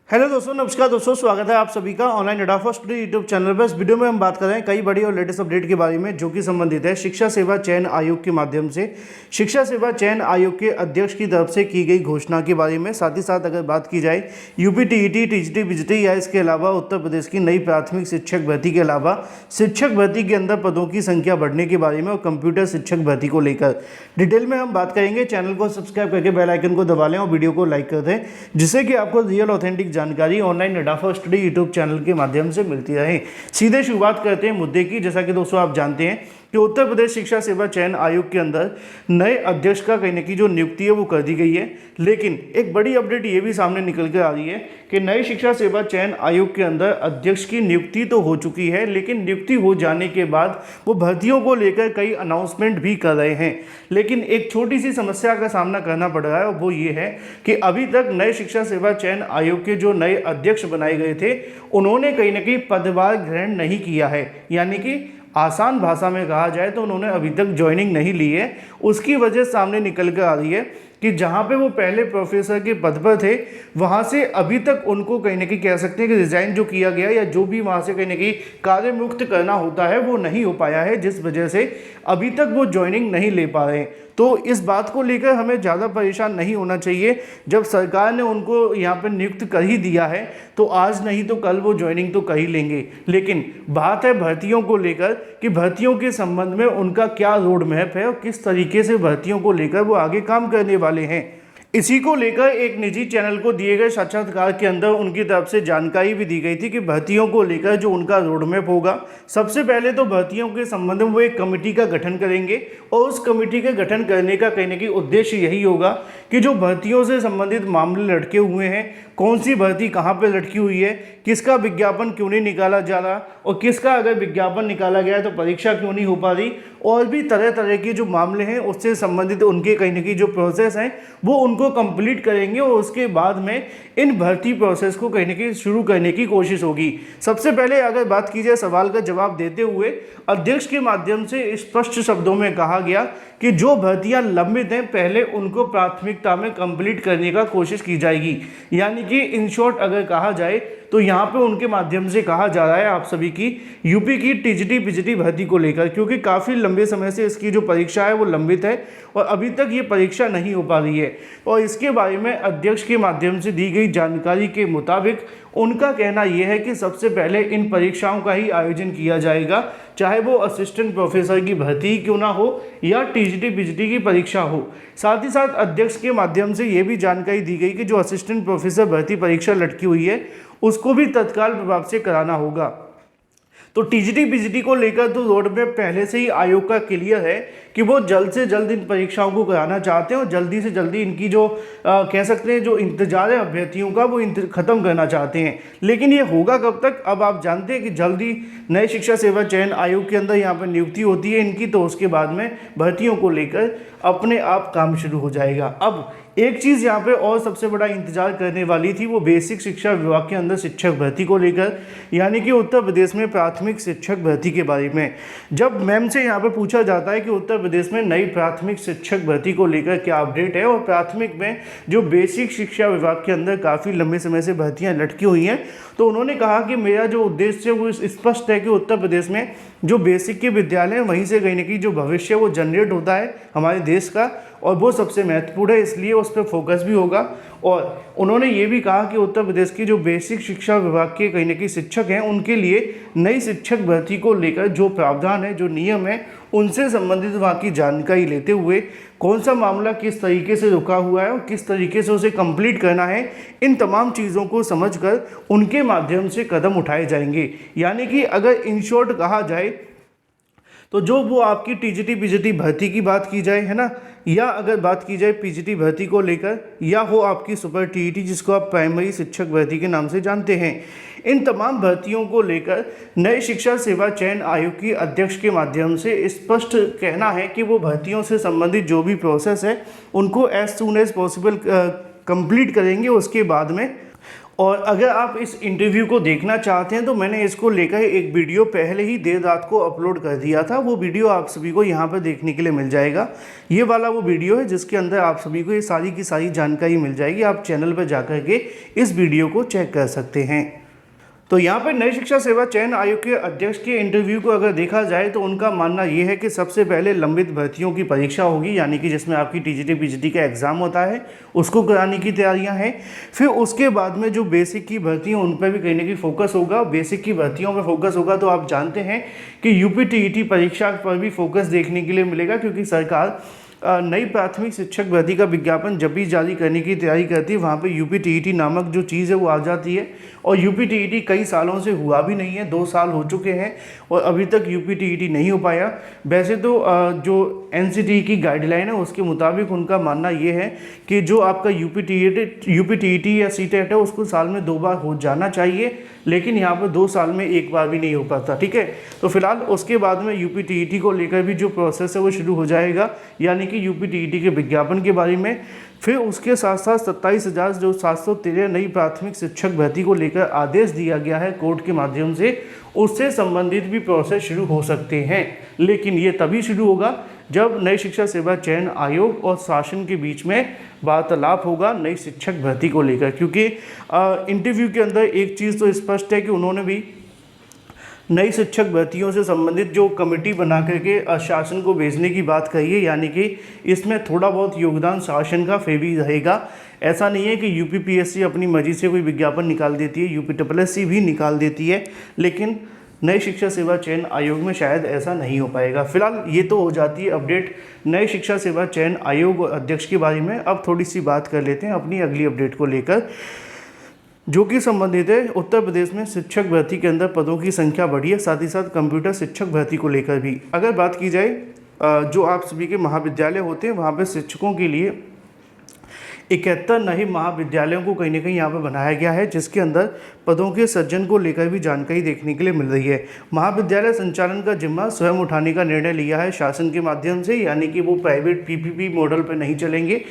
Hello दोस्तों, नमस्कार दोस्तों, स्वागत है आप सभी का ऑनलाइन अड्डा फॉर स्टडी यूट्यूब चैनल पर। इस वीडियो में हम बात कर रहे हैं कई बड़ी और लेटेस्ट अपडेट के बारे में जो कि संबंधित है शिक्षा सेवा चयन आयोग के माध्यम से शिक्षा सेवा चयन आयोग के अध्यक्ष की तरफ से की गई घोषणा के बारे में। साथ ही साथ अगर बात की जाए यूपी टीईटी, टीजीटी, बीजीटी या इसके अलावा उत्तर प्रदेश की नई प्राथमिक शिक्षक भर्ती के अलावा शिक्षक भर्ती के अंदर पदों की संख्या बढ़ने के बारे में और कंप्यूटर शिक्षक भर्ती को लेकर डिटेल में हम बात करेंगे। चैनल को सब्सक्राइब करके बेल आइकन को दबा लें और वीडियो को लाइक कर दें, जिससे कि आपको रियल ऑथेंटिक जानकारी ऑनलाइन अड्डा फॉर स्टडी यूट्यूब चैनल के माध्यम से मिलती रहे। सीधे शुरुआत करते हैं मुद्दे की। जैसा कि दोस्तों आप जानते हैं कि उत्तर प्रदेश शिक्षा सेवा चयन आयोग के अंदर नए अध्यक्ष का कहीं न कहीं जो नियुक्ति है वो कर दी गई है, लेकिन एक बड़ी अपडेट ये भी सामने निकल कर आ रही है कि नए शिक्षा सेवा चयन आयोग के अंदर अध्यक्ष की नियुक्ति तो हो चुकी है, लेकिन नियुक्ति हो जाने के बाद वो भर्तियों को लेकर कई अनाउंसमेंट भी कर रहे हैं। लेकिन एक छोटी सी समस्या का सामना करना पड़ रहा है और वो ये है कि अभी तक नए शिक्षा सेवा चयन आयोग के जो नए अध्यक्ष बनाए गए थे उन्होंने कहीं न कहीं पदभार ग्रहण नहीं किया है, यानी कि आसान भाषा में कहा जाए तो उन्होंने अभी तक ज्वाइनिंग नहीं ली है। उसकी वजह सामने निकल कर आ रही है कि जहाँ पे वो पहले प्रोफेसर के पद पर थे वहाँ से अभी तक उनको कहीं ना कहीं कह सकते हैं कि रिजाइन जो किया गया या जो भी वहाँ से कहीं ना कहीं कार्य मुक्त करना होता है वो नहीं हो पाया है, जिस वजह से अभी तक वो ज्वाइनिंग नहीं ले पा रहे हैं। तो इस बात को लेकर हमें ज़्यादा परेशान नहीं होना चाहिए। जब सरकार ने उनको यहाँ पर नियुक्त कर ही दिया है तो आज नहीं तो कल वो ज्वाइनिंग तो कर ही लेंगे। लेकिन बात है भर्तियों को लेकर कि भर्तियों के संबंध में उनका क्या रोड मैप है और किस तरीके से भर्तियों को लेकर वो आगे काम करने वाले हैं। इसी को लेकर एक निजी चैनल को दिए गए साक्षात्कार के अंदर उनकी तरफ से जानकारी भी दी गई थी कि भर्तियों को लेकर जो उनका रोड मैप होगा, सबसे पहले तो भर्तियों के संबंध में वो एक कमेटी का गठन करेंगे और उस कमेटी के गठन करने का कहीं ना कहीं उद्देश्य यही होगा कि जो भर्तियों से संबंधित मामले लटके हुए हैं, कौन सी भर्ती कहाँ पे लटकी हुई है, किसका विज्ञापन क्यों नहीं निकाला जा रहा और किसका अगर विज्ञापन निकाला गया है तो परीक्षा क्यों नहीं हो पा रही, और भी तरह तरह के जो मामले हैं उससे संबंधित उनके कहीं ना कहीं जो प्रोसेस हैं वो उनको कंप्लीट करेंगे और उसके बाद में इन भर्ती प्रोसेस को कहीं ना कहीं शुरू करने की कोशिश होगी। सबसे पहले अगर बात की जाए सवाल का जवाब देते हुए अध्यक्ष के माध्यम से स्पष्ट शब्दों में कहा गया कि जो भर्तियां लंबित हैं पहले उनको प्राथमिकता में कंप्लीट करने का कोशिश की जाएगी। यानी कि इन शॉर्ट अगर कहा जाए तो यहाँ पे उनके माध्यम से कहा जा रहा है आप सभी की यूपी की टीजीटी बीजीटी भर्ती को लेकर, क्योंकि काफ़ी लंबे समय से इसकी जो परीक्षा है वो लंबित है और अभी तक ये परीक्षा नहीं हो पा रही है। और इसके बारे में अध्यक्ष के माध्यम से दी गई जानकारी के मुताबिक उनका कहना यह है कि सबसे पहले इन परीक्षाओं का ही आयोजन किया जाएगा, चाहे वो असिस्टेंट प्रोफेसर की भर्ती क्यों ना हो या टीजीटी बीजीटी की परीक्षा हो। साथ ही साथ अध्यक्ष के माध्यम से ये भी जानकारी दी गई कि जो असिस्टेंट प्रोफेसर भर्ती परीक्षा लटकी हुई है उसको भी तत्काल प्रभाव से कराना होगा। तो टीजीटी बीजीटी को लेकर तो रोड मैप पहले से ही आयोग का क्लियर है कि वो जल्द से जल्द इन परीक्षाओं को कराना चाहते हैं और जल्दी से जल्दी इनकी जो कह सकते हैं जो इंतजार है अभ्यर्थियों का वो ख़त्म करना चाहते हैं। लेकिन ये होगा कब तक? अब आप जानते हैं कि जल्दी नए शिक्षा सेवा चयन आयोग के अंदर यहाँ पर नियुक्ति होती है इनकी, तो उसके बाद में भर्तियों को लेकर अपने आप काम शुरू हो जाएगा। अब एक चीज़ यहाँ पे और सबसे बड़ा इंतजार करने वाली थी वो बेसिक शिक्षा विभाग के अंदर शिक्षक भर्ती को लेकर, यानी कि उत्तर प्रदेश में प्राथमिक शिक्षक भर्ती के बारे में। जब मैम से यहाँ पे पूछा जाता है कि उत्तर प्रदेश में नई प्राथमिक शिक्षक भर्ती को लेकर क्या अपडेट है और प्राथमिक में जो बेसिक शिक्षा विभाग के अंदर काफ़ी लंबे समय से भर्तियाँ लटकी हुई हैं, तो उन्होंने कहा कि मेरा जो उद्देश्य है वो स्पष्ट है कि उत्तर प्रदेश में जो बेसिक के विद्यालय हैं वहीं से कहीं ना कहीं जो भविष्य वो जनरेट होता है हमारे देश का और वो सबसे महत्वपूर्ण है, इसलिए उस पर फोकस भी होगा। और उन्होंने ये भी कहा कि उत्तर प्रदेश की जो बेसिक शिक्षा विभाग के कहीं ना कहीं शिक्षक हैं उनके लिए नई शिक्षक भर्ती को लेकर जो प्रावधान है, जो नियम है, उनसे संबंधित वहाँ की जानकारी लेते हुए कौन सा मामला किस तरीके से रुका हुआ है और किस तरीके से उसे कंप्लीट करना है, इन तमाम चीज़ों को समझकर उनके माध्यम से कदम उठाए जाएंगे। यानी कि अगर इन शॉर्ट कहा जाए तो जो वो आपकी टीजीटी बीजीटी भर्ती की बात की जाए, है ना, या अगर बात की जाए पीजीटी भर्ती को लेकर, या हो आपकी सुपर टीईटी जिसको आप प्राइमरी शिक्षक भर्ती के नाम से जानते हैं, इन तमाम भर्तियों को लेकर नए शिक्षा सेवा चयन आयोग की अध्यक्ष के माध्यम से स्पष्ट कहना है कि वो भर्तियों से संबंधित जो भी प्रोसेस है उनको as soon as possible complete करेंगे उसके बाद में। और अगर आप इस इंटरव्यू को देखना चाहते हैं तो मैंने इसको लेकर एक वीडियो पहले ही देर रात को अपलोड कर दिया था। वो वीडियो आप सभी को यहाँ पर देखने के लिए मिल जाएगा। ये वाला वो वीडियो है जिसके अंदर आप सभी को ये सारी की सारी जानकारी मिल जाएगी। आप चैनल पर जाकर के इस वीडियो को चेक कर सकते हैं। तो यहाँ पर नई शिक्षा सेवा चयन आयोग के अध्यक्ष के इंटरव्यू को अगर देखा जाए तो उनका मानना ये है कि सबसे पहले लंबित भर्तियों की परीक्षा होगी, यानी कि जिसमें आपकी टीजीटी पीजीटी का एग्ज़ाम होता है उसको कराने की तैयारियां हैं। फिर उसके बाद में जो बेसिक की भर्तियाँ उन पर भी कहीं ना कहीं फोकस होगा। बेसिक की भर्तियों पर फोकस होगा तो आप जानते हैं कि यूपी-टीईटी परीक्षा पर भी फोकस देखने के लिए मिलेगा, क्योंकि सरकार नई प्राथमिक शिक्षक भर्ती का विज्ञापन जब भी जारी करने की तैयारी करती है वहाँ पे यूपी-टीईटी नामक जो चीज़ है वो आ जाती है। और यूपी-टीईटी कई सालों से हुआ भी नहीं है, 2 साल हो चुके हैं और अभी तक यूपी-टीईटी नहीं हो पाया। वैसे तो जो एनसीटीई की गाइडलाइन है उसके मुताबिक उनका मानना ये है कि जो आपका यूपी-टीईटी या सीटेट है उसको साल में 2 बार हो जाना चाहिए, लेकिन यहाँ पर 2 साल में 1 बार भी नहीं हो पाता। ठीक है, तो फिलहाल उसके बाद में यूपी-टीईटी को लेकर भी जो प्रोसेस है वो शुरू हो जाएगा, यानी कि यूपी-टीईटी के विज्ञापन के बारे में। फिर उसके साथ साथ 27,713 नई प्राथमिक शिक्षक भर्ती को लेकर आदेश दिया गया है कोर्ट के माध्यम से, उससे संबंधित भी प्रोसेस शुरू हो सकते हैं। लेकिन ये तभी शुरू होगा जब नई शिक्षा सेवा चयन आयोग और शासन के बीच में वार्तालाप होगा नई शिक्षक भर्ती को लेकर। क्योंकि इंटरव्यू के अंदर एक चीज़ तो स्पष्ट है कि उन्होंने भी नई शिक्षक भर्तियों से संबंधित जो कमेटी बना करके शासन को भेजने की बात कही है, यानी कि इसमें थोड़ा बहुत योगदान शासन का फिर भी रहेगा। ऐसा नहीं है कि यूपीपीएससी अपनी मर्जी से कोई विज्ञापन निकाल देती है, यूपीएससी भी निकाल देती है, लेकिन नई शिक्षा सेवा चयन आयोग में शायद ऐसा नहीं हो पाएगा। फिलहाल ये तो हो जाती है अपडेट नई शिक्षा सेवा चयन आयोग अध्यक्ष के बारे में। अब थोड़ी सी बात कर लेते हैं अपनी अगली अपडेट को लेकर, जो कि संबंधित है उत्तर प्रदेश में शिक्षक भर्ती के अंदर पदों की संख्या बढ़ी है, साथ ही साथ कंप्यूटर शिक्षक भर्ती को लेकर भी। अगर बात की जाए जो आप सभी के महाविद्यालय होते हैं वहाँ पर शिक्षकों के लिए 71 नए महाविद्यालयों को कहीं ना कहीं यहाँ पर बनाया गया है, जिसके अंदर पदों के सृजन को लेकर भी जानकारी देखने के लिए मिल रही है। महाविद्यालय संचालन का जिम्मा स्वयं उठाने का निर्णय लिया है शासन के माध्यम से, यानी कि वो प्राइवेट पीपीपी मॉडल पर नहीं चलेंगे।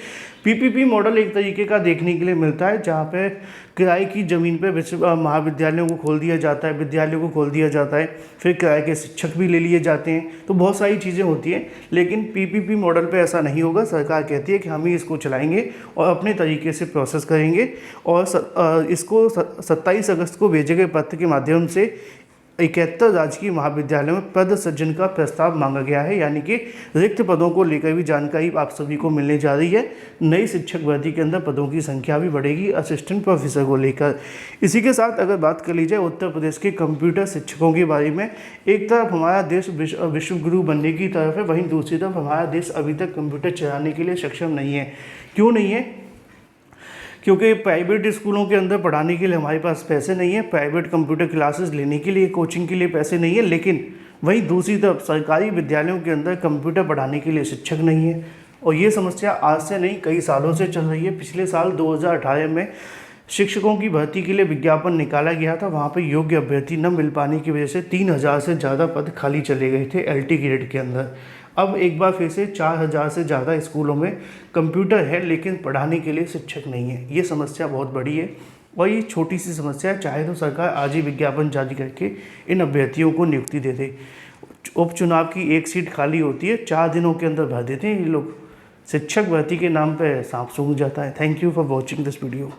पीपीपी मॉडल एक तरीके का देखने के लिए मिलता है जहाँ पे किराए की ज़मीन पर महाविद्यालयों को खोल दिया जाता है, विद्यालयों को खोल दिया जाता है, फिर किराए के शिक्षक भी ले लिए जाते हैं, तो बहुत सारी चीज़ें होती हैं। लेकिन पीपीपी मॉडल पे ऐसा नहीं होगा। सरकार कहती है कि हम ही इसको चलाएंगे और अपने तरीके से प्रोसेस करेंगे। और इसको 27 अगस्त को भेजे गए पत्र के माध्यम से 71 राजकीय महाविद्यालयों में पद सृजन का प्रस्ताव मांगा गया है, यानी कि रिक्त पदों को लेकर भी जानकारी आप सभी को मिलने जा रही है। नई शिक्षक भर्ती के अंदर पदों की संख्या भी बढ़ेगी असिस्टेंट प्रोफेसर को लेकर। इसी के साथ अगर बात कर ली जाए उत्तर प्रदेश के कंप्यूटर शिक्षकों के बारे में, एक तरफ हमारा देश विश्व गुरु बनने की तरफ है, वहीं दूसरी तरफ हमारा देश अभी तक कंप्यूटर चलाने के लिए सक्षम नहीं है। क्यों नहीं है? क्योंकि प्राइवेट स्कूलों के अंदर पढ़ाने के लिए हमारे पास पैसे नहीं है, प्राइवेट कंप्यूटर क्लासेस लेने के लिए, कोचिंग के लिए पैसे नहीं है। लेकिन वहीं दूसरी तरफ सरकारी विद्यालयों के अंदर कंप्यूटर पढ़ाने के लिए शिक्षक नहीं है। और ये समस्या आज से नहीं कई सालों से चल रही है। पिछले साल 2018 में शिक्षकों की भर्ती के लिए विज्ञापन निकाला गया था, वहाँ पर योग्य अभ्यर्थी न मिल पाने की वजह से 3000 से ज़्यादा पद खाली चले गए थे LT ग्रेड के अंदर। अब एक बार फिर से 4000 से ज़्यादा स्कूलों में कंप्यूटर है, लेकिन पढ़ाने के लिए शिक्षक नहीं है। ये समस्या बहुत बड़ी है और ये छोटी सी समस्या है। चाहे तो सरकार आज ही विज्ञापन जारी करके इन अभ्यर्थियों को नियुक्ति दे दे। उपचुनाव की एक सीट खाली होती है, 4 दिनों के अंदर भर देते हैं ये लोग। शिक्षक भर्ती के नाम पर सांप सूंघ जाता है। Thank you for watching this video.